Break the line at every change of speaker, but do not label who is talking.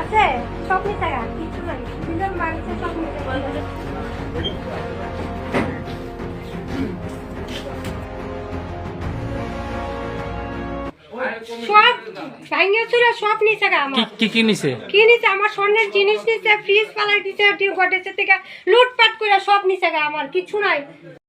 আছে সব নিতে গা কিছু নাই দিলাম বাড়িতে সব নিতে সব ভাঙিয়ে চুরে সব নিচে গা আমার
কি নিছে
আমার স্বর্ণের জিনিস নিচে ফ্রিজ পালাই দিছে গটেছে থেকে লুটপাট করে সব নিচে গা আমার কিছু নাই।